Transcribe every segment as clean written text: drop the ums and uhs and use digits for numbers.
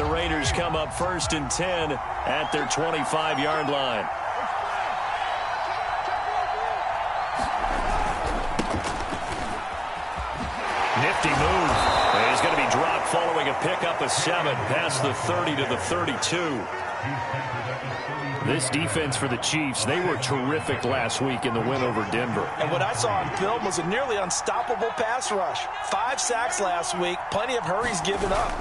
the Raiders come up 1st and 10 at their 25-yard line. Nifty move. And he's going to be dropped following a pickup of 7 past the 30 to the 32. This defense for the Chiefs, they were terrific last week in the win over Denver. And what I saw on film was a nearly unstoppable pass rush. 5 sacks last week, plenty of hurries given up.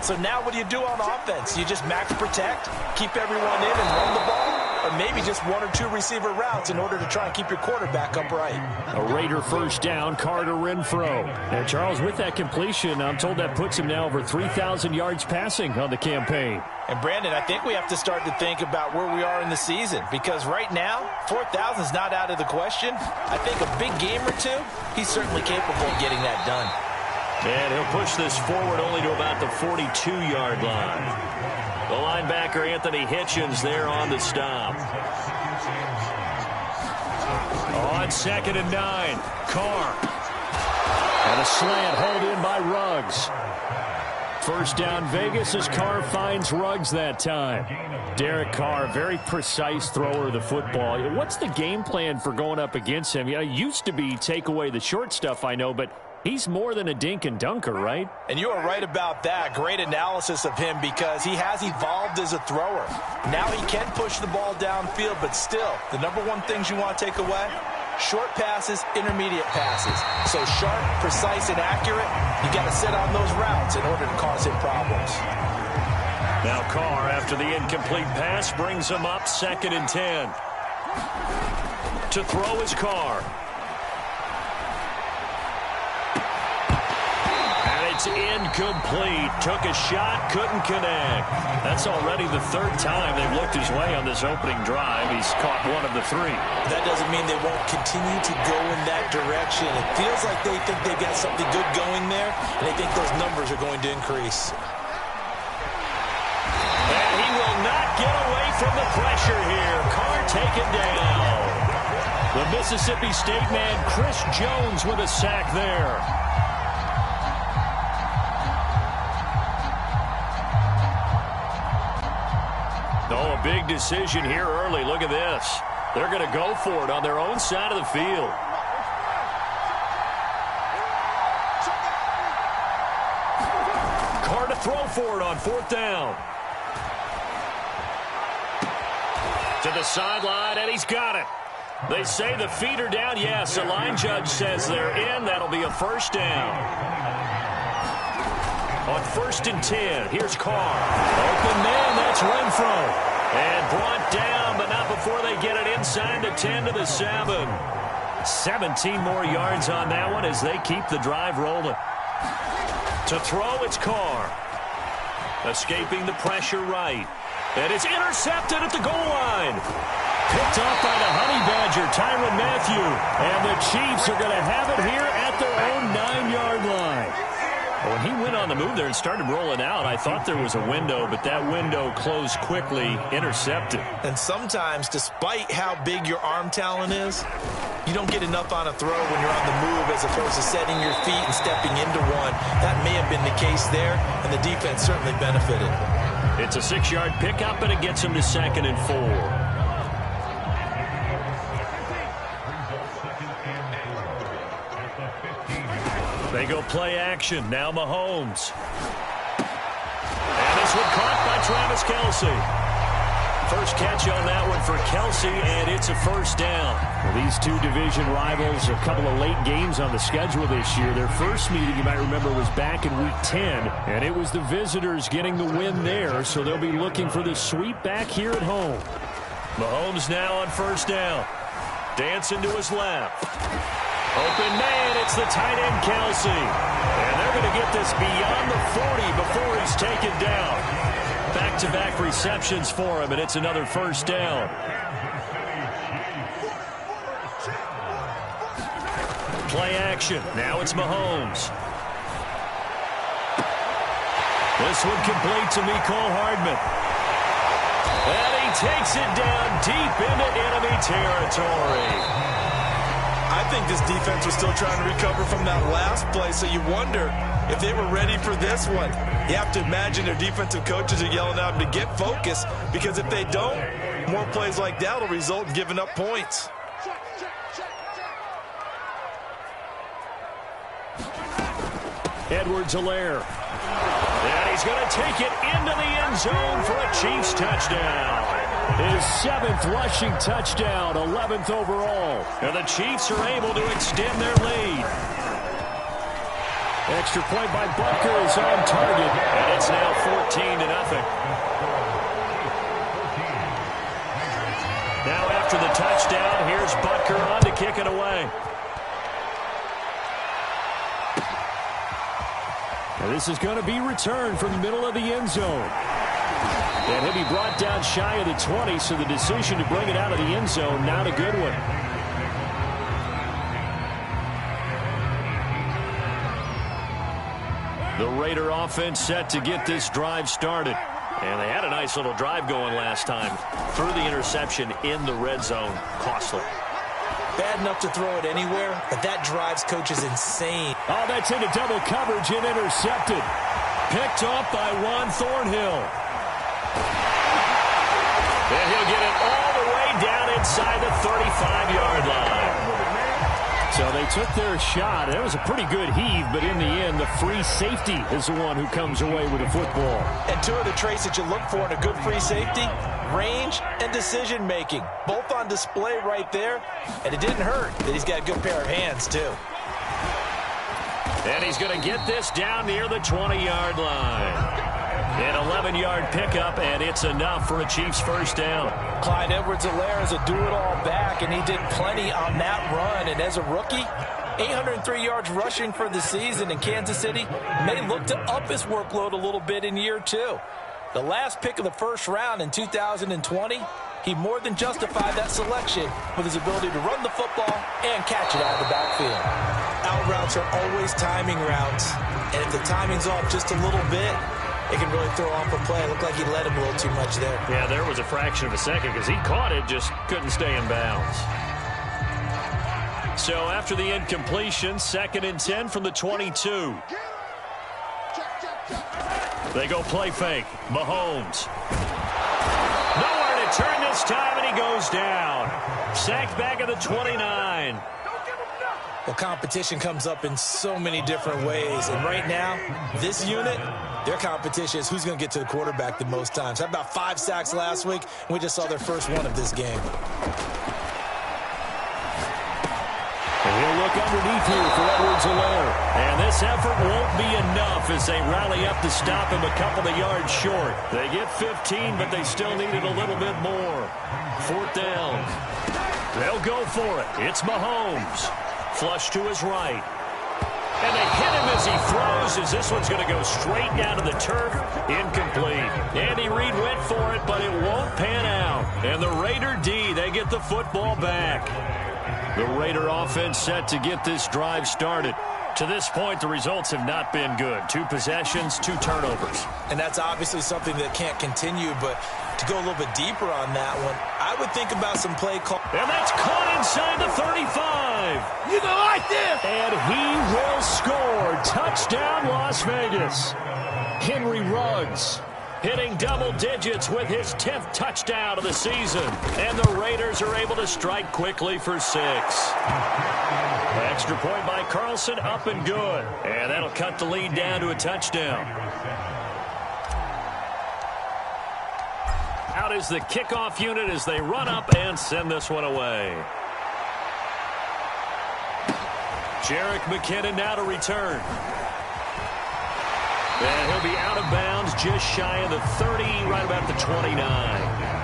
So now what do you do on offense? You just max protect, keep everyone in and run the ball? Or maybe just 1 or 2 receiver routes in order to try and keep your quarterback upright. A Raider first down, Carter Renfro. And Charles, with that completion, I'm told that puts him now over 3,000 yards passing on the campaign. And Brandon, I think we have to start to think about where we are in the season, because right now, 4,000 is not out of the question. I think a big game or 2, he's certainly capable of getting that done. And he'll push this forward only to about the 42-yard line. The linebacker, Anthony Hitchens, there on the stop. On 2nd and 9, Carr. And a slant hold in by Ruggs. First down, Vegas, as Carr finds Ruggs that time. Derek Carr, very precise thrower of the football. What's the game plan for going up against him? It used to be take away the short stuff, I know, but he's more than a dink and dunker, right? And you are right about that. Great analysis of him, because he has evolved as a thrower. Now he can push the ball downfield, but still, the number one things you want to take away, short passes, intermediate passes. So sharp, precise, and accurate, you got to sit on those routes in order to cause him problems. Now Carr, after the incomplete pass, brings him up 2nd and 10. To throw is Carr. It's incomplete. Took a shot, couldn't connect. That's already the 3rd time they've looked his way on this opening drive. He's caught 1 of the 3. That doesn't mean they won't continue to go in that direction. It feels like they think they've got something good going there, and they think those numbers are going to increase. And he will not get away from the pressure here. Carr taken down. The Mississippi State man, Chris Jones, with a sack there. Oh, a big decision here early. Look at this. They're going to go for it on their own side of the field. Carr to throw for it on 4th down. To the sideline, and he's got it. They say the feet are down. Yes, the line judge says they're in. That'll be a first down. On 1st and 10, here's Carr. Open man, that's Renfro. And brought down, but not before they get it inside the 10 to the 7. 17 more yards on that one as they keep the drive rolling. To throw, it's Carr. Escaping the pressure right. And it's intercepted at the goal line. Picked off by the Honey Badger, Tyrann Mathieu. And the Chiefs are going to have it here at their own 9-yard line. When he went on the move there and started rolling out, I thought there was a window, but that window closed quickly, intercepted. And sometimes, despite how big your arm talent is, you don't get enough on a throw when you're on the move as opposed to setting your feet and stepping into one. That may have been the case there, and the defense certainly benefited. It's a 6-yard pickup, and it gets him to 2nd and 4. They go play action. Now Mahomes. And this one caught by Travis Kelce. First catch on that one for Kelce, and it's a first down. Well, these two division rivals, a couple of late games on the schedule this year. Their first meeting, you might remember, was back in Week 10, and it was the visitors getting the win there, so they'll be looking for the sweep back here at home. Mahomes now on first down. Dancing to his left. Open man, it's the tight end Kelce. And they're going to get this beyond the 40 before he's taken down. Back-to-back receptions for him, and it's another first down. Play action. Now it's Mahomes. This one complete to Mecole Hardman. And he takes it down deep into enemy territory. I think think this defense was still trying to recover from that last play, so you wonder if they were ready for this one. You have to imagine their defensive coaches are yelling at them to get focused, because if they don't, more plays like that will result in giving up points. Edwards-Helaire. And he's going to take it into the end zone for a Chiefs touchdown. His 7th rushing touchdown, 11th overall. And the Chiefs are able to extend their lead. Extra point by Butker is on target. And it's now 14-0. Now after the touchdown, here's Butker on to kick it away. And this is going to be returned from the middle of the end zone. And he'll be brought down shy of the 20, so the decision to bring it out of the end zone, not a good one. The Raider offense set to get this drive started. And they had a nice little drive going last time. Threw the interception in the red zone. Costly. Bad enough to throw it anywhere, but that drives coaches insane. Oh, that's into double coverage and intercepted. Picked off by Juan Thornhill. And he'll get it all the way down inside the 35-yard line. So they took their shot. It was a pretty good heave, but in the end, the free safety is the one who comes away with the football. And two of the traits that you look for in a good free safety, range and decision-making. Both on display right there, and it didn't hurt that he's got a good pair of hands, too. And he's going to get this down near the 20-yard line. An 11-yard pickup, and it's enough for a Chiefs first down. Clyde Edwards-Helaire is a do-it-all back, and he did plenty on that run. And as a rookie, 803 yards rushing for the season in Kansas City may look to up his workload a little bit in year 2. The last pick of the first round in 2020, he more than justified that selection with his ability to run the football and catch it out of the backfield. Out routes are always timing routes, and if the timing's off just a little bit, it can really throw off a play. It looked like he led him a little too much there. Yeah, there was a fraction of a second because he caught it, just couldn't stay in bounds. So after the incompletion, 2nd and 10 from the 22. They go play fake. Mahomes. Nowhere to turn this time, and he goes down. Sacked back at the 29. Well, competition comes up in so many different ways. And right now, this unit, their competition is who's going to get to the quarterback the most times. Had about 5 sacks last week, and we just saw their first one of this game. And he'll look underneath here for Edwards-Helaire. And this effort won't be enough as they rally up to stop him a couple of yards short. They get 15, but they still needed a little bit more. 4th down. They'll go for it. It's Mahomes. Flush to his right. And they hit him as he throws, as this one's going to go straight down to the turf. Incomplete. Andy Reid went for it, but it won't pan out. And the Raider D, they get the football back. The Raider offense set to get this drive started. To this point, the results have not been good. 2 possessions, 2 turnovers. And that's obviously something that can't continue, but to go a little bit deeper on that one, I would think about some play call. And that's caught inside the 35. You go like this. And he will score. Touchdown, Las Vegas. Henry Ruggs hitting double digits with his 10th touchdown of the season. And the Raiders are able to strike quickly for 6. Extra point by Carlson, up and good. And that'll cut the lead down to a touchdown. Out is the kickoff unit as they run up and send this one away. Jerick McKinnon now to return. And he'll be out of bounds just shy of the 30, right about the 29.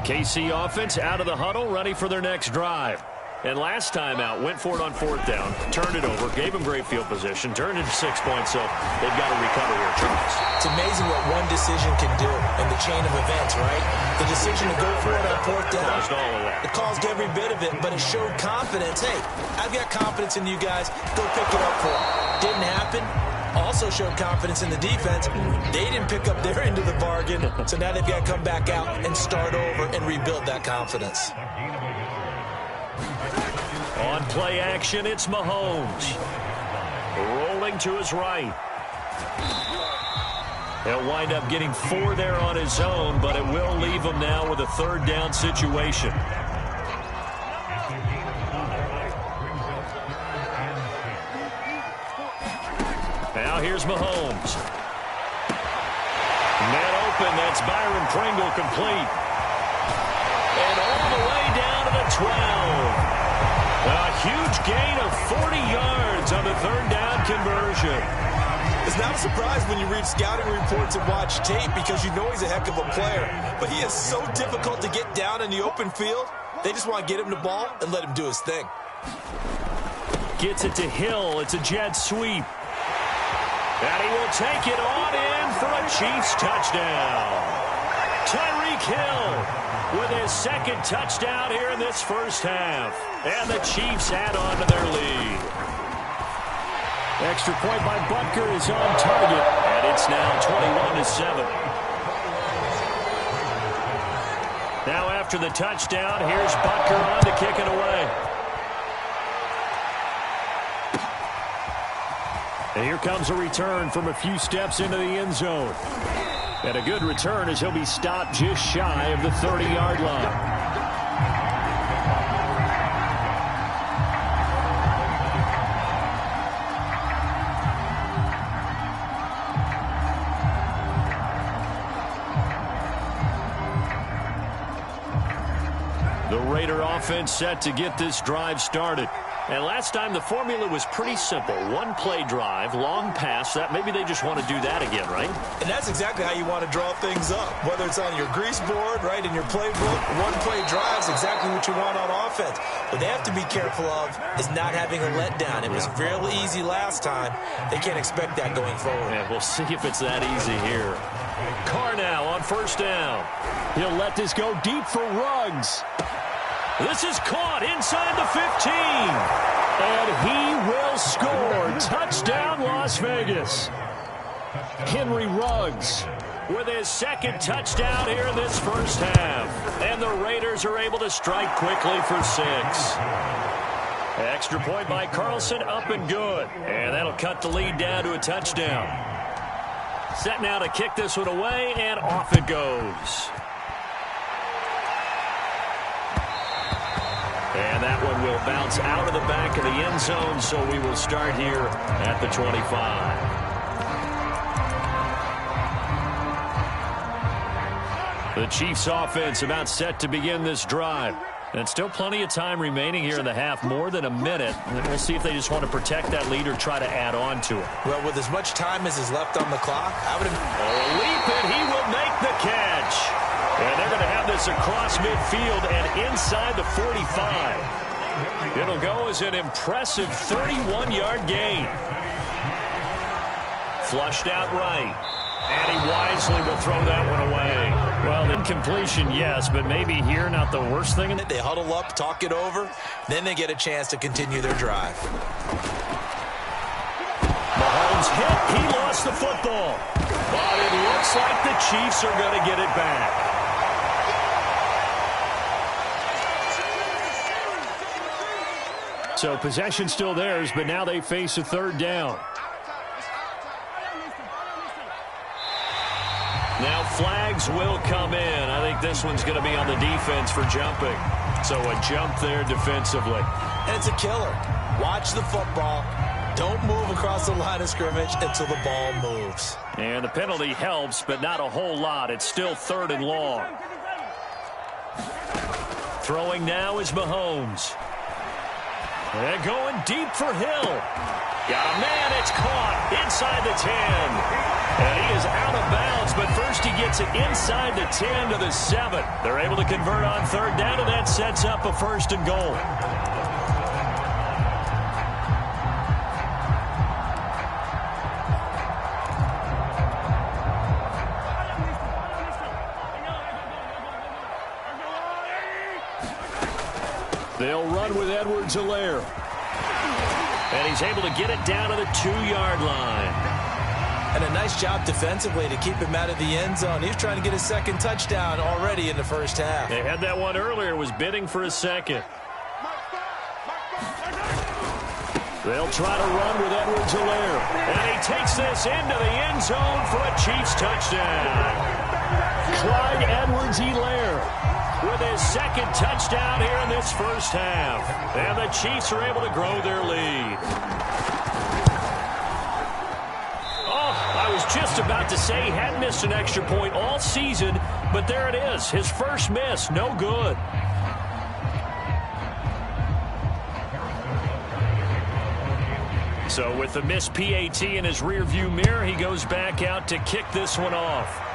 KC offense out of the huddle, ready for their next drive. And last time out, went for it on 4th down, turned it over, gave him great field position, turned it to 6 points, so they've got to recover here, Charles. It's amazing what one decision can do in the chain of events, right? The decision to go for it on 4th down. Caused all of that. It caused every bit of it, but it showed confidence. Hey, I've got confidence in you guys. Go pick it up for them. Didn't happen. Also showed confidence in the defense. They didn't pick up their end of the bargain, so now they've got to come back out and start over and rebuild that confidence. On play action, it's Mahomes. Rolling to his right. He'll wind up getting 4 there on his own, but it will leave him now with a 3rd down situation. Now here's Mahomes. Man open, that's Byron Pringle complete. And all the way down to the 12. A huge gain of 40 yards on the 3rd down conversion. It's not a surprise when you read scouting reports and watch tape because you know he's a heck of a player. But he is so difficult to get down in the open field. They just want to get him the ball and let him do his thing. Gets it to Hill. It's a jet sweep. And he will take it on in for a Chiefs touchdown. Tyreek Hill with his 2nd touchdown here in this first half. And the Chiefs add on to their lead. Extra point by Butker is on target. And it's now 21-7. Now after the touchdown, here's Butker on to kick it away. And here comes a return from a few steps into the end zone. And a good return as he'll be stopped just shy of the 30-yard line. The Raider offense set to get this drive started. And last time the formula was pretty simple. 1-play drive, long pass. That maybe they just want to do that again, right? And that's exactly how you want to draw things up. Whether it's on your grease board, right, in your playbook, 1-play drive is exactly what you want on offense. What they have to be careful of is not having a letdown. It was fairly easy last time. They can't expect that going forward. Yeah, we'll see if it's that easy here. Carr now on 1st down. He'll let this go deep for Ruggs. This is caught inside the 15. And he will score. Touchdown, Las Vegas. Henry Ruggs with his 2nd touchdown here in this first half. And the Raiders are able to strike quickly for 6. Extra point by Carlson, up and good. And that'll cut the lead down to a touchdown. Set now to kick this one away, and off it goes. And that one will bounce out of the back of the end zone, so we will start here at the 25. The Chiefs offense about set to begin this drive. And still plenty of time remaining here in the half, more than a minute. And we'll see if they just want to protect that lead or try to add on to it. Well, with as much time as is left on the clock, I would have... A leap, and he will make the catch. And they're going to have this across midfield and inside the 45. It'll go as an impressive 31-yard gain. Flushed out right. And he wisely will throw that one away. Well, incompletion, yes, but maybe here not the worst thing. They huddle up, talk it over, then they get a chance to continue their drive. Mahomes hit. He lost the football. But it looks like the Chiefs are going to get it back. So possession still theirs, but now they face a 3rd down. Now flags will come in. I think this one's going to be on the defense for jumping. So a jump there defensively. And it's a killer. Watch the football. Don't move across the line of scrimmage until the ball moves. And the penalty helps, but not a whole lot. It's still 3rd and long. Throwing now is Mahomes. And going deep for Hill. Got a man, it's caught inside the 10. And he is out of bounds, but first he gets it inside the 10 to the 7. They're able to convert on 3rd down, and that sets up a 1st and goal. Edwards-Helaire. And he's able to get it down to the 2-yard line. And a nice job defensively to keep him out of the end zone. He was trying to get his second touchdown already in the first half. They had that one earlier, was bidding for a second. They'll try to run with Edwards-Helaire. And he takes this into the end zone for a Chiefs touchdown. Clyde Edwards-Helaire with his second touchdown here in this first half. And the Chiefs are able to grow their lead. I was just about to say he hadn't missed an extra point all season, but there it is. His first miss, no good. So with the missed PAT in his rearview mirror, he goes back out to kick this one off.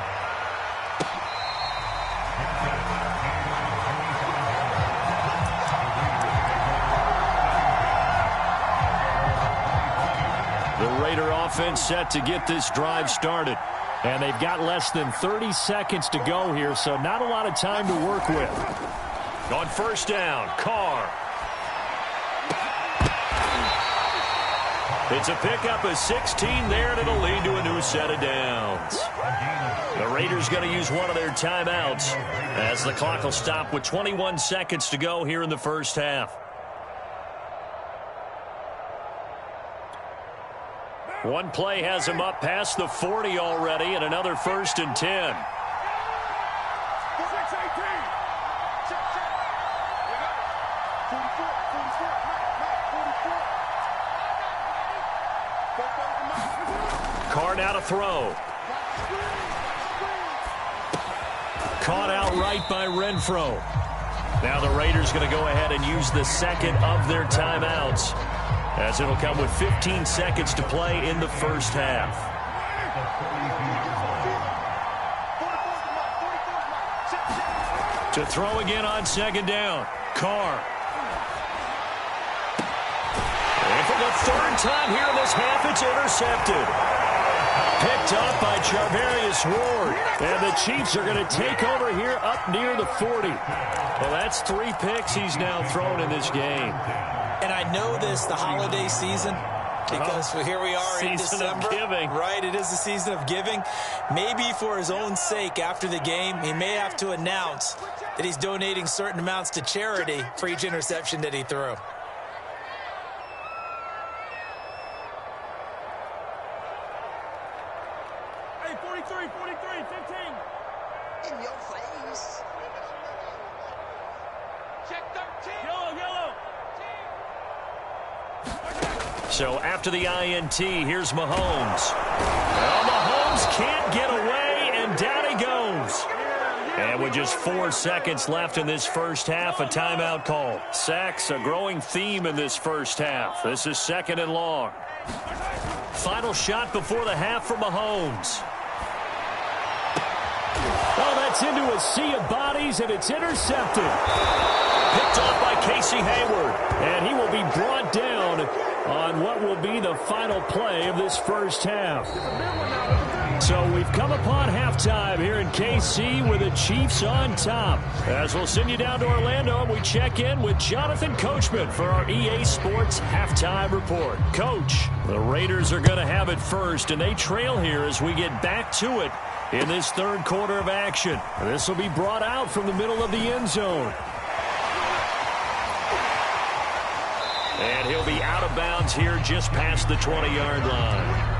The Raider offense set to get this drive started. And they've got less than 30 seconds to go here, so not a lot of time to work with. On first down, Carr. It's a pickup of 16 there, and it'll lead to a new set of downs. The Raiders going to use one of their timeouts as the clock will stop with 21 seconds to go here in the first half. One play has him up past the 40 already, and another 1st and 10. Carr now to throw. Caught outright by Renfro. Now the Raiders going to go ahead and use the second of their timeouts, as it'll come with 15 seconds to play in the first half. To throw again on second down, Carr. And for the third time here in this half, it's intercepted. Picked up by Charvarius Ward. And the Chiefs are going to take over here up near the 40. Well, that's 3 picks he's now thrown in this game. And I know this, the holiday season, because here we are in December. Season of giving. Right, it is the season of giving. Maybe for his own sake after the game, he may have to announce that he's donating certain amounts to charity for each interception that he threw. Hey, 43, 15. In your face. Check 13. Yellow. So after the INT, here's Mahomes. Well, Mahomes can't get away, and down he goes. And with just 4 seconds left in this first half, a timeout call. Sacks, a growing theme in this first half. This is 2nd and long. Final shot before the half for Mahomes. Oh, that's into a sea of bodies, and it's intercepted. Picked off by Casey Hayward, and he will be brought down on what will be the final play of this first half. So we've come upon halftime here in KC with the Chiefs on top. As we'll send you down to Orlando, and we check in with Jonathan Coachman for our EA Sports Halftime Report. Coach, the Raiders are going to have it first, and they trail here as we get back to it in this third quarter of action. This will be brought out from the middle of the end zone. And he'll be out of bounds here just past the 20-yard line.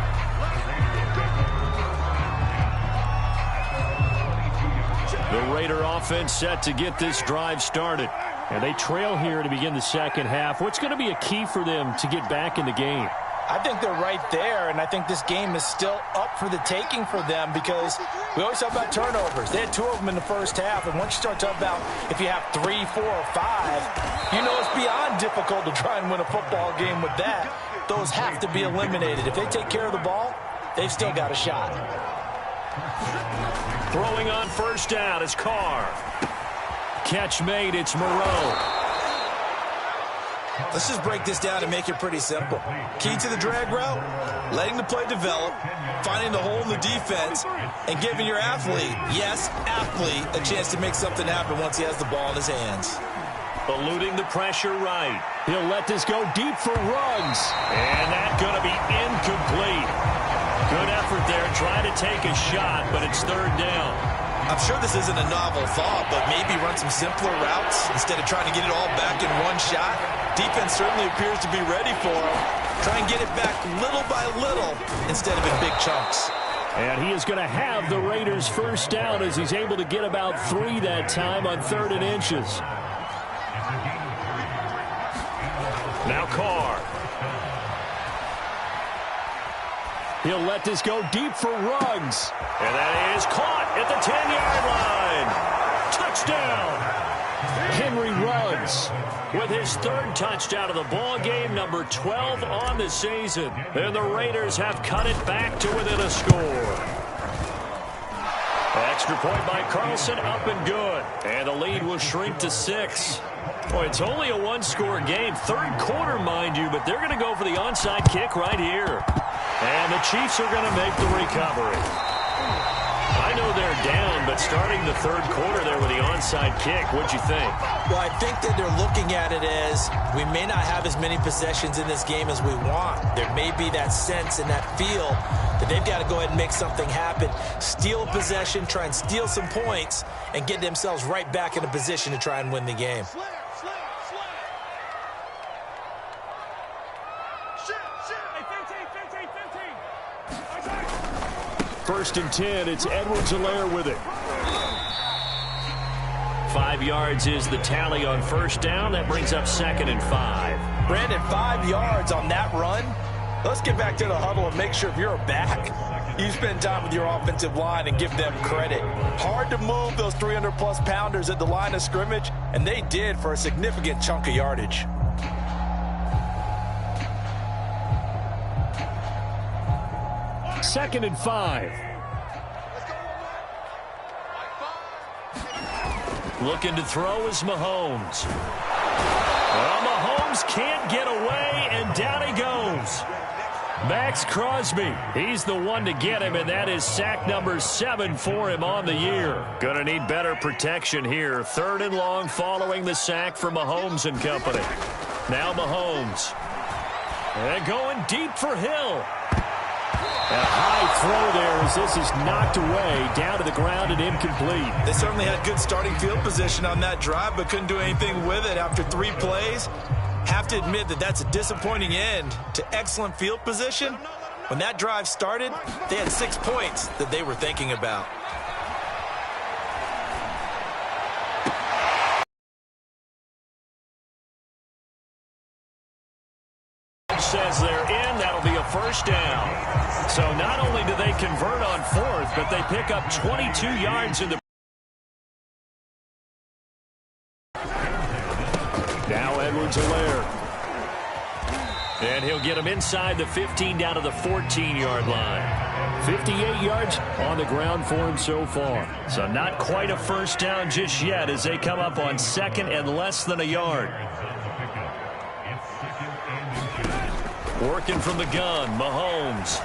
The Raider offense set to get this drive started. And they trail here to begin the second half. What's going to be a key for them to get back in the game? I think they're right there, and I think this game is still up for the taking for them because we always talk about turnovers. They had 2 of them in the first half, and once you start talking about if you have 3, 4, or 5, you know it's beyond difficult to try and win a football game with that. Those have to be eliminated. If they take care of the ball, they've still got a shot. Throwing on first down is Carr. Catch made, it's Moreau. Let's just break this down and make it pretty simple. Key to the drag route, letting the play develop, finding the hole in the defense, and giving your athlete, yes, athlete, a chance to make something happen once he has the ball in his hands. Eluding the pressure right. He'll let this go deep for Ruggs. And that's going to be incomplete. Good effort there, trying to take a shot, but it's third down. I'm sure this isn't a novel thought, but maybe run some simpler routes instead of trying to get it all back in one shot. Defense certainly appears to be ready for him. Try and get it back little by little instead of in big chunks. And he is going to have the Raiders first down as he's able to get about 3 that time on 3rd and inches. Now Carr. He'll let this go deep for Ruggs. And that is caught at the 10-yard line. Touchdown. Henry Ruggs with his 3rd touchdown of the ball game, number 12 on the season. And the Raiders have cut it back to within a score. Extra point by Carlson, up and good. And the lead will shrink to 6. Boy, it's only a one-score game. 3rd quarter, mind you, but they're going to go for the onside kick right here. And the Chiefs are going to make the recovery. I know they're down, but starting the 3rd quarter there with the onside kick, what'd you think? Well, I think that they're looking at it as we may not have as many possessions in this game as we want. There may be that sense and that feel that they've got to go ahead and make something happen. Steal a possession, try and steal some points, and get themselves right back in a position to try and win the game. First and 10, it's Edwards-Helaire with it. 5 yards is the tally on first down. That brings up 2nd and 5. Brandon, 5 yards on that run. Let's get back to the huddle and make sure if you're a back, you spend time with your offensive line and give them credit. Hard to move those 300-plus pounders at the line of scrimmage, and they did for a significant chunk of yardage. Second and 5. Looking to throw is Mahomes. Well, Mahomes can't get away, and down he goes. Max Crosby, he's the one to get him, and that is sack number 7 for him on the year. Going to need better protection here. 3rd and long following the sack for Mahomes and company. Now Mahomes. And going deep for Hill. A high throw there as this is knocked away, down to the ground and incomplete. They certainly had good starting field position on that drive, but couldn't do anything with it after 3 plays. Have to admit that that's a disappointing end to excellent field position. When that drive started, they had 6 points that they were thinking about. Says they're in. That'll be a first down. So not only do they convert on 4th, but they pick up 22 yards in the. Now Edwards-Helaire. And he'll get him inside the 15 down to the 14-yard line. 58 yards on the ground for him so far. So not quite a first down just yet as they come up on 2nd and less than a yard. Working from the gun, Mahomes.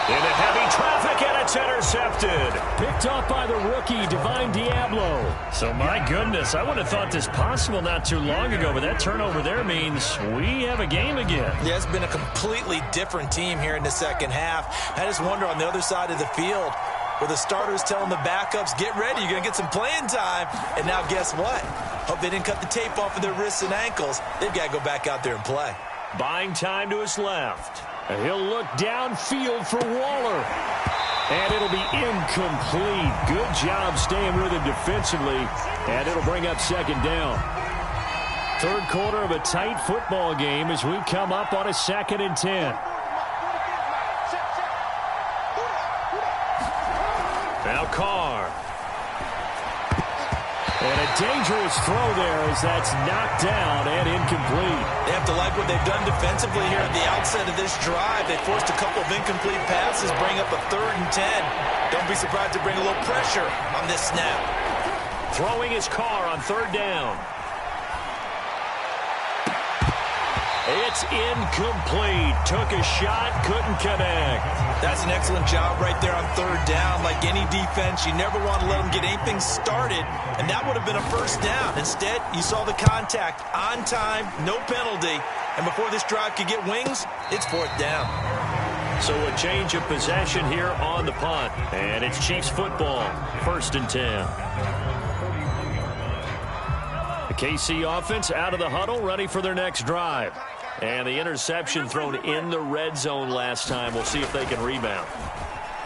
Into heavy traffic, and it's intercepted. Picked off by the rookie, Divine Diablo. So, my goodness, I would have thought this possible not too long ago, but that turnover there means we have a game again. Yeah, it's been a completely different team here in the second half. I just wonder on the other side of the field, where the starters telling the backups, get ready, you're going to get some playing time. And now guess what? Hope they didn't cut the tape off of their wrists and ankles. They've got to go back out there and play. Buying time to his left. And he'll look downfield for Waller. And it'll be incomplete. Good job staying with him defensively. And it'll bring up 2nd down. 3rd quarter of a tight football game as we come up on a 2nd and 10. Now Carr. And a dangerous throw there as that's knocked down and incomplete. They have to like what they've done defensively here at the outset of this drive. They forced a couple of incomplete passes, bring up a 3rd and 10. Don't be surprised to bring a little pressure on this snap. Throwing his Carr on 3rd down. It's incomplete. Took a shot, couldn't connect. That's an excellent job right there on third down. Like any defense, you never want to let them get anything started, and that would have been a first down. Instead, you saw the contact on time, no penalty, and before this drive could get wings, it's fourth down. So a change of possession here on the punt, and it's Chiefs football, 1st and 10. The KC offense out of the huddle, ready for their next drive. And the interception thrown in the red zone last time. We'll see if they can rebound.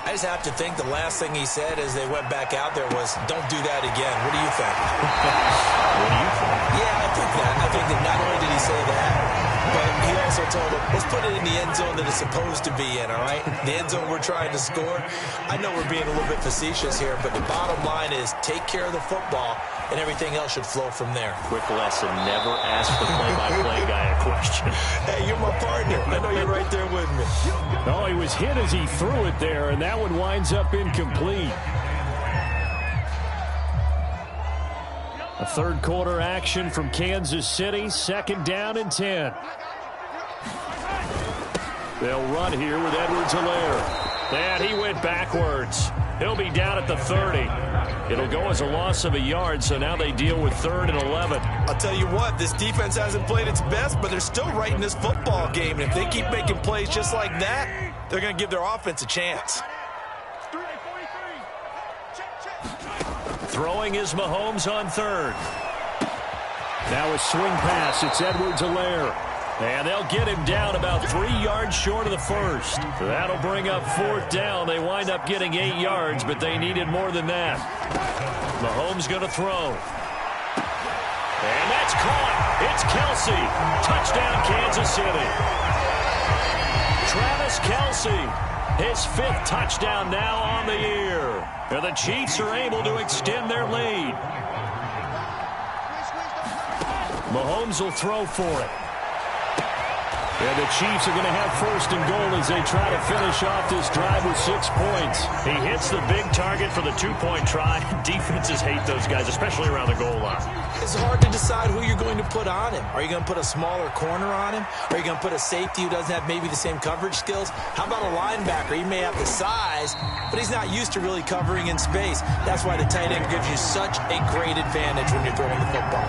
I just have to think the last thing he said as they went back out there was, don't do that again. What do you think? What do you think? Yeah, I think that. I think that not only did he say that, but he also told him, let's put it in the end zone that it's supposed to be in, all right? The end zone we're trying to score. I know we're being a little bit facetious here, but the bottom line is take care of the football, and everything else should flow from there. Quick lesson, never ask the play-by-play guy a question. Hey, you're my partner. I know you're right there with me. Oh, he was hit as he threw it there, and that one winds up incomplete. A third quarter action from Kansas City, 2nd down and 10. They'll run here with Edwards-Helaire. And he went backwards. He'll be down at the 30. It'll go as a loss of a yard, so now they deal with 3rd and 11. I'll tell you what, this defense hasn't played its best, but they're still right in this football game. And if they keep making plays just like that, they're going to give their offense a chance. Throwing is Mahomes on 3rd. Now a swing pass. It's Edwards-Helaire. And they'll get him down about 3 yards short of the first. That'll bring up 4th down. They wind up getting 8 yards, but they needed more than that. Mahomes going to throw. And that's caught. It's Kelce. Touchdown, Kansas City. Travis Kelce, his 5th touchdown now on the year. And the Chiefs are able to extend their lead. Mahomes will throw for it. And the Chiefs are going to have 1st and goal as they try to finish off this drive with 6 points. He hits the big target for the 2-point try. Defenses hate those guys, especially around the goal line. It's hard to decide who you're going to put on him. Are you going to put a smaller corner on him? Are you going to put a safety who doesn't have maybe the same coverage skills? How about a linebacker? He may have the size, but he's not used to really covering in space. That's why the tight end gives you such a great advantage when you're throwing the football.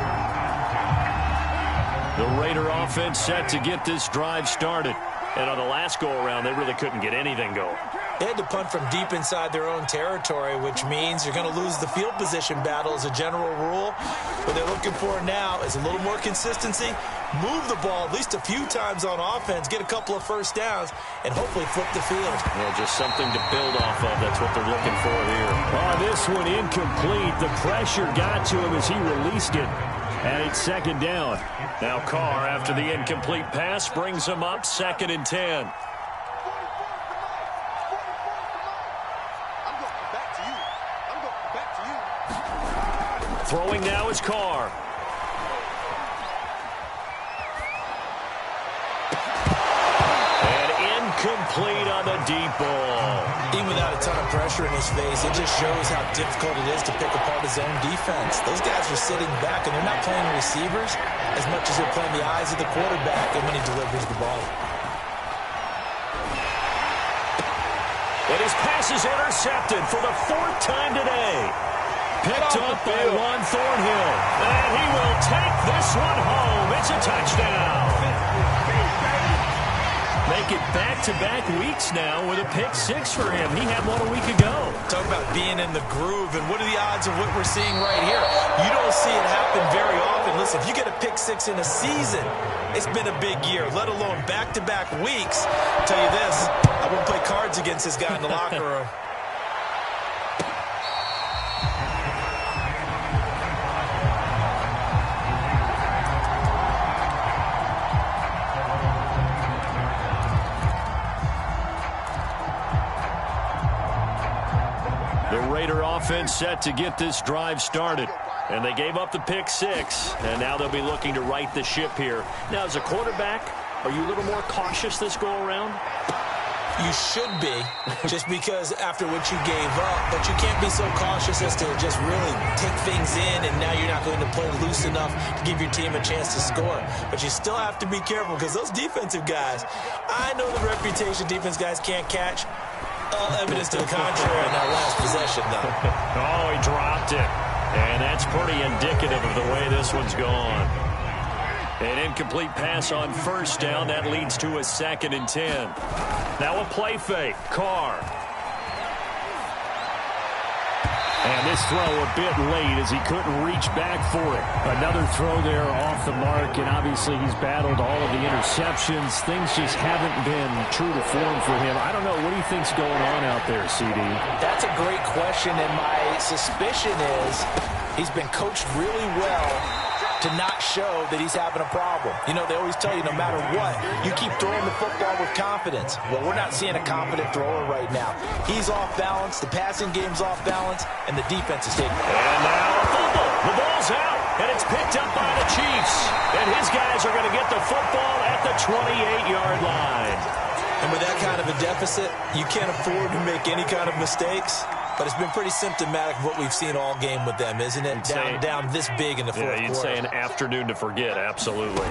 The Raider offense set to get this drive started. And on the last go-around, they really couldn't get anything going. They had to punt from deep inside their own territory, which means you're going to lose the field position battle as a general rule. What they're looking for now is a little more consistency, move the ball at least a few times on offense, get a couple of first downs, and hopefully flip the field. Yeah, just something to build off of. That's what they're looking for here. Oh, this one incomplete. The pressure got to him as he released it. And it's 2nd down. Now Carr, after the incomplete pass, brings him up 2nd and 10. Throwing now is Carr. And incomplete on the deep ball. Even without a ton of pressure in his face, it just shows how difficult it is to pick apart his own defense. Those guys are sitting back, and they're not playing receivers as much as they're playing the eyes of the quarterback and when he delivers the ball. And his pass is intercepted for the 4th time today. Picked up by Juan Thornhill. And he will take this one home. It's a touchdown. Make it back-to-back weeks now with a pick 6 for him. He had one a week ago. Talk about being in the groove, and what are the odds of what we're seeing right here? You don't see it happen very often. Listen, if you get a pick 6 in a season, it's been a big year, let alone back-to-back weeks. I'll tell you this, I wouldn't play cards against this guy in the locker room. Offense set to get this drive started. And they gave up the pick 6. And now they'll be looking to right the ship here. Now, as a quarterback, are you a little more cautious this go-around? You should be, just because after what you gave up, but you can't be so cautious as to just really take things in, and now you're not going to play loose enough to give your team a chance to score. But you still have to be careful, because those defensive guys, I know the reputation defense guys can't catch. All evidence to the contrary in that last possession, though. Oh, he dropped it. And that's pretty indicative of the way this one's gone. An incomplete pass on first down. That leads to a 2nd and 10. Now a play fake. Carr. And this throw a bit late as he couldn't reach back for it. Another throw there off the mark, and obviously he's battled all of the interceptions. Things just haven't been true to form for him. I don't know. What do you think's going on out there, CD? That's a great question, and my suspicion is he's been coached really well to not show that he's having a problem. You know, they always tell you no matter what, you keep throwing the football with confidence. Well, we're not seeing a confident thrower right now. He's off balance, the passing game's off balance, and the defense is taking it. And now a fumble. The ball's out, and it's picked up by the Chiefs. And his guys are going to get the football at the 28-yard line. And with that kind of a deficit, you can't afford to make any kind of mistakes. But it's been pretty symptomatic of what we've seen all game with them, isn't it? Down this big in the fourth quarter. You'd say an afternoon to forget, absolutely.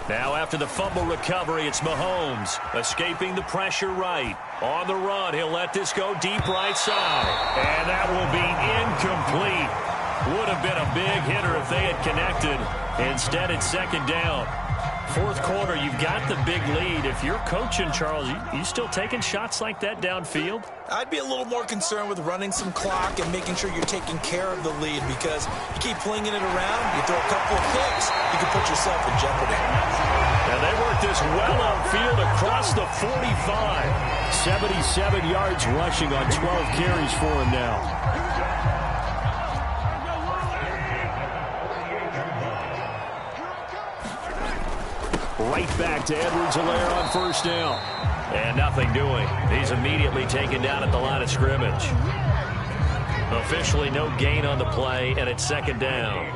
Now after the fumble recovery, it's Mahomes escaping the pressure right. On the run, he'll let this go deep right side. And that will be incomplete. Would have been a big hitter if they had connected. Instead, it's 2nd down. Fourth quarter, you've got the big lead. If you're coaching, Charles, you still taking shots like that downfield? I'd be a little more concerned with running some clock and making sure you're taking care of the lead, because you keep flinging it around, you throw a couple of picks, you can put yourself in jeopardy. And they work this well upfield across the 45. 77 yards rushing on 12 carries for him now. Right back to Edwards-Helaire on first down. And nothing doing. He's immediately taken down at the line of scrimmage. Officially no gain on the play, and it's 2nd down.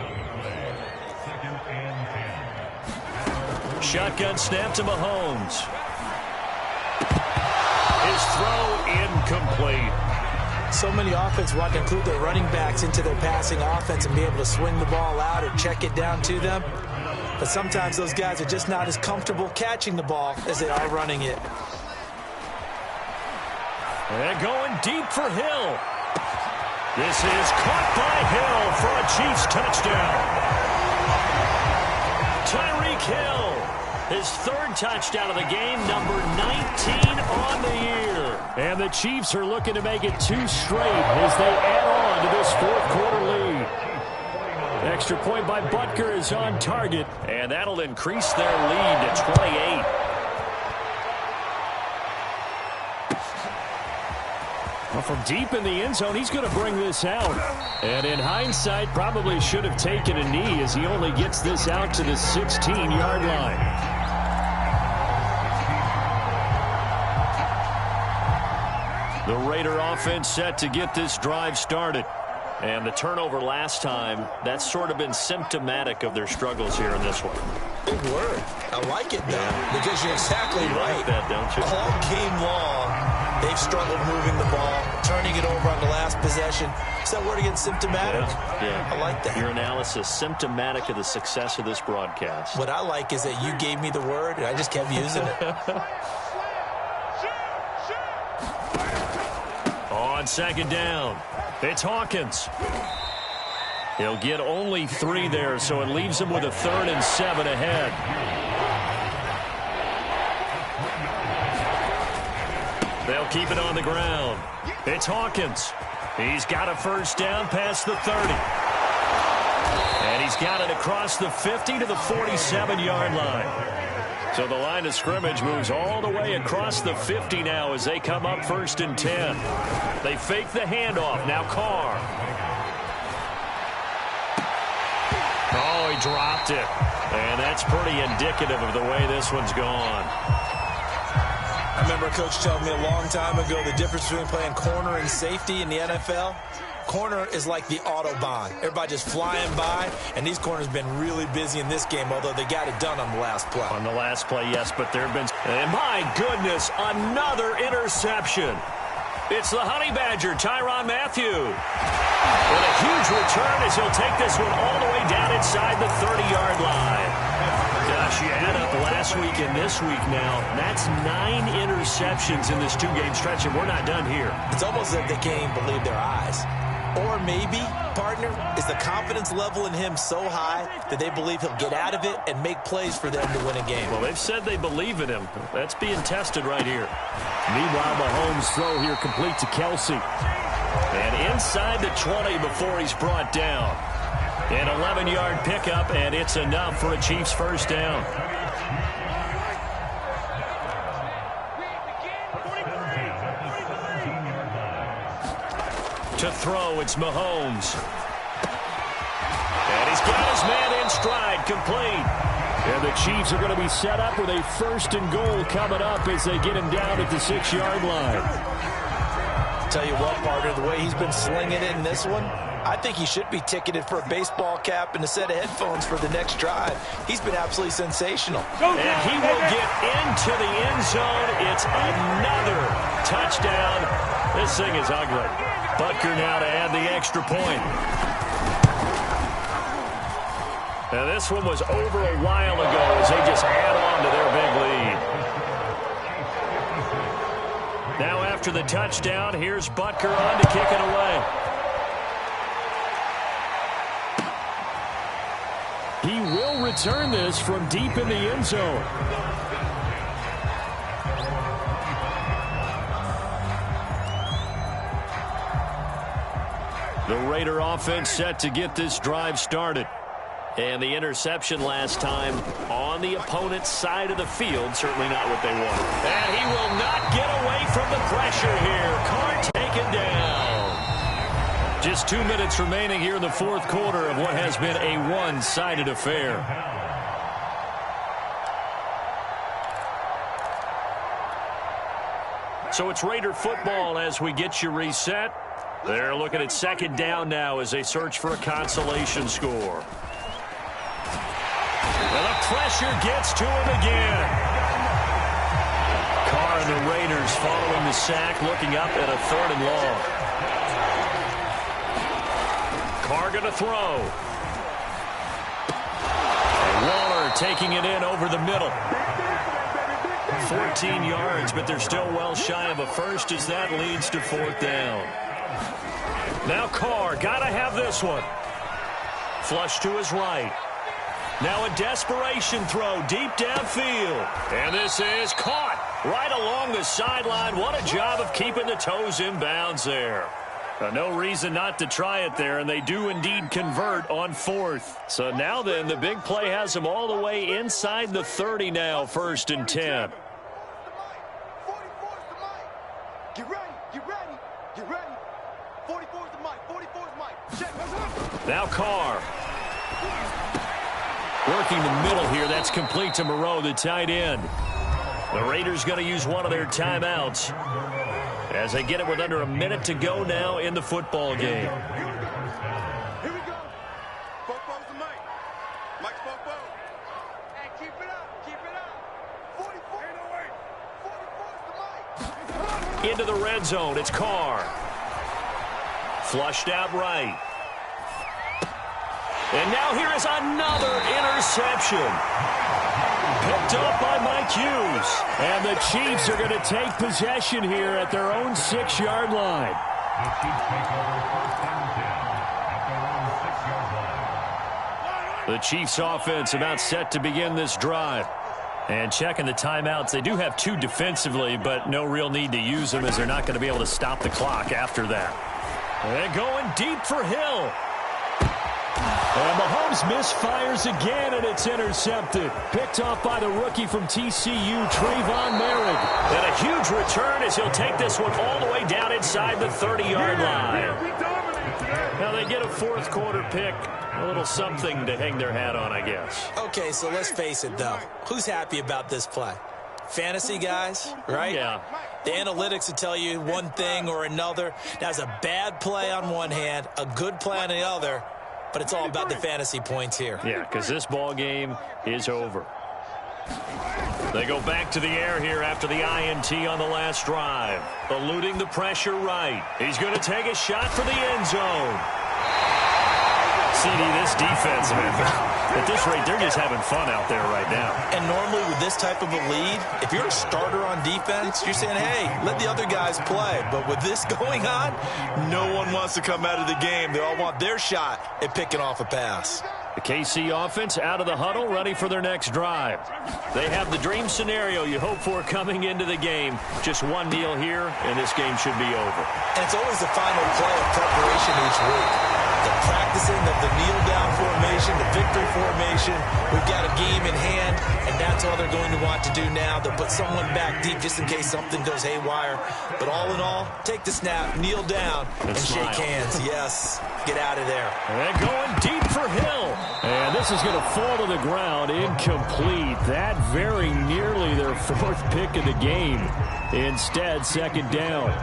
Shotgun snap to Mahomes. His throw incomplete. So many offenses want to include their running backs into their passing offense and be able to swing the ball out or check it down to them. But sometimes those guys are just not as comfortable catching the ball as they are running it. And going deep for Hill. This is caught by Hill for a Chiefs touchdown. Tyreek Hill, his 3rd touchdown of the game, number 19 on the year. And the Chiefs are looking to make it 2 straight as they add on to this fourth quarter lead. Extra point by Butker is on target. And that'll increase their lead to 28. Well, from deep in the end zone, he's going to bring this out. And in hindsight, probably should have taken a knee as he only gets this out to the 16-yard line. The Raider offense set to get this drive started. And the turnover last time, that's sort of been symptomatic of their struggles here in this one. Big word. I like it, though, because you're exactly right. Like that, don't you? All game long, they've struggled moving the ball, turning it over on the last possession. Is that word again, symptomatic? Yeah. I like that. Your analysis, symptomatic of the success of this broadcast. What I like is that you gave me the word, and I just kept using it. On 2nd down, it's Hawkins. He'll get only 3 there, so it leaves him with a 3rd and 7 ahead. They'll keep it on the ground. It's Hawkins. He's got a first down past the 30. And he's got it across the 50 to the 47-yard line. So the line of scrimmage moves all the way across the 50 now as they come up 1st and 10. They fake the handoff. Now Carr. Oh, he dropped it. And that's pretty indicative of the way this one's gone. I remember a coach telling me a long time ago the difference between playing corner and safety in the NFL. corner is like the Autobahn. Everybody just flying by, and these corners have been really busy in this game, although they got it done on the last play. On the last play, yes, but there have been... And my goodness, another interception. It's the Honey Badger, Tyrann Mathieu. And a huge return as he'll take this one all the way down inside the 30-yard line. Gosh, you add up last week and this week now. That's 9 interceptions in this 2-game stretch, and we're not done here. It's almost as if they can't even believe their eyes. Or maybe, partner, is the confidence level in him so high that they believe he'll get out of it and make plays for them to win a game. Well, they've said they believe in him. That's being tested right here. Meanwhile, Mahomes' throw here complete to Kelsey. And inside the 20 before he's brought down. An 11-yard pickup, and it's enough for a Chiefs first down. To throw, it's Mahomes. And he's got his man in stride, complete. And the Chiefs are going to be set up with a 1st and goal coming up as they get him down at the 6-yard line. Tell you what, partner, the way he's been slinging it in this one, I think he should be ticketed for a baseball cap and a set of headphones for the next drive. He's been absolutely sensational. And he will get into the end zone. It's another touchdown. This thing is ugly. Butker now to add the extra point. Now this one was over a while ago as they just add on to their big lead. Now after the touchdown, here's Butker on to kick it away. He will return this from deep in the end zone. The Raider offense set to get this drive started. And the interception last time on the opponent's side of the field, certainly not what they wanted. And he will not get away from the pressure here. Carr taken down. Just 2 minutes remaining here in the 4th quarter of what has been a one-sided affair. So it's Raider football as we get you reset. They're looking at 2nd down now as they search for a consolation score. And the pressure gets to him again. Carr and the Raiders following the sack, looking up at a 3rd and long. Carr going to throw. And Waller taking it in over the middle. 14 yards, but they're still well shy of a first as that leads to 4th down. Now Carr, got to have this one. Flush to his right. Now a desperation throw deep downfield. And this is caught right along the sideline. What a job of keeping the toes in bounds there. No reason not to try it there, and they do indeed convert on 4th. So now then, the big play has them all the way inside the 30 now, 1st and 10. Get ready, get ready, get ready. 44's the mic, 44's the mic. Check. Now Carr. Working the middle here, that's complete to Moreau, the tight end. The Raiders going to use one of their timeouts as they get it with under a minute to go now in the football game. Here we go. Fofo's the mic. Mike's Fofo. Hey, keep it up, 44. Ain't no way. 44's the mic. Into the red zone, it's Carr. Flushed out right. And now here is another interception. Picked up by Mike Hughes. And the Chiefs are going to take possession here at their own 6-yard line. The Chiefs offense about set to begin this drive. And checking the timeouts, they do have 2 defensively, but no real need to use them as they're not going to be able to stop the clock after that. And going deep for Hill. And Mahomes misfires again, and it's intercepted. Picked off by the rookie from TCU, Trayvon Merrick. And a huge return as he'll take this one all the way down inside the 30-yard line. Now they get a 4th quarter pick. A little something to hang their hat on, I guess. Okay, so let's face it, though. Who's happy about this play? fantasy guys, right? Yeah. The analytics will tell you one thing or another. That's a bad play on one hand, a good play on the other, but it's all about the fantasy points here. Yeah, because this ball game is over. They go back to the air here after the INT on the last drive. Eluding the pressure right. He's going to take a shot for the end zone. CD, this defense, man, at this rate, they're just having fun out there right now. And normally with this type of a lead, if you're a starter on defense, you're saying, hey, let the other guys play. But with this going on, no one wants to come out of the game. They all want their shot at picking off a pass. The KC offense out of the huddle, ready for their next drive. They have the dream scenario you hope for coming into the game. Just one kneel here, and this game should be over. And it's always the final play of preparation each week. The practicing of the kneel-down formation, the victory formation. We've got a game in hand, and that's all they're going to want to do now. They'll put someone back deep just in case something goes haywire. But all in all, take the snap, kneel down, and shake hands. Yes, get out of there. And going deep for Hill. And this is going to fall to the ground, incomplete. That very nearly their fourth pick of the game. Instead, second down.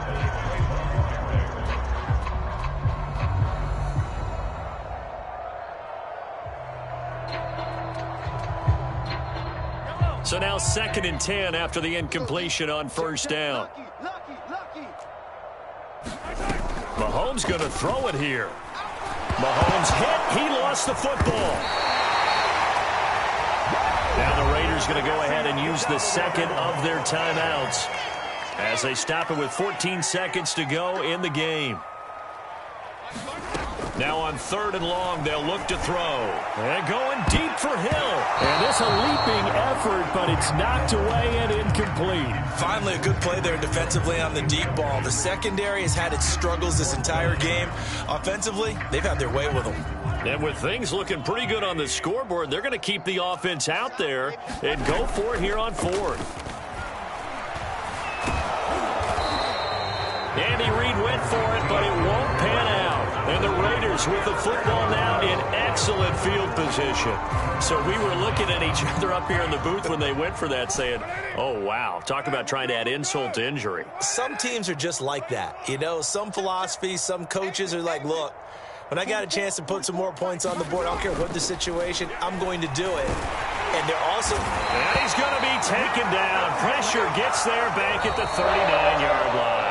So now 2nd and 10 after the incompletion on first down. Mahomes going to throw it here. Mahomes hit. He lost the football. Now the Raiders going to go ahead and use the second of their timeouts as they stop it with 14 seconds to go in the game. Now on 3rd and long, they'll look to throw. And going deep for Hill. And this a leaping effort, but it's knocked away and incomplete. Finally, a good play there defensively on the deep ball. The secondary has had its struggles this entire game. Offensively, they've had their way with them. And with things looking pretty good on the scoreboard, they're going to keep the offense out there and go for it here on 4th. Andy Reid went for it, but it won't pan out. And the Raiders with the football now in excellent field position. So we were looking at each other up here in the booth when they went for that saying, oh, wow, talk about trying to add insult to injury. Some teams are just like that. You know, some philosophies, some coaches are like, look, when I got a chance to put some more points on the board, I don't care what the situation, I'm going to do it. And they're also... And he's going to be taken down. Pressure gets there back at the 39-yard line.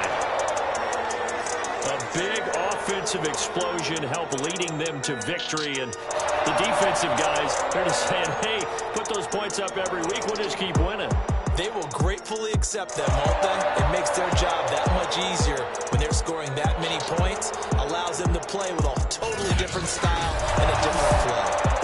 A big offensive explosion helped leading them to victory. And the defensive guys, they're just saying, hey, put those points up every week. We'll just keep winning. They will gratefully accept them, won't they? It makes their job that much easier when they're scoring that many points. Allows them to play with a totally different style and a different flow.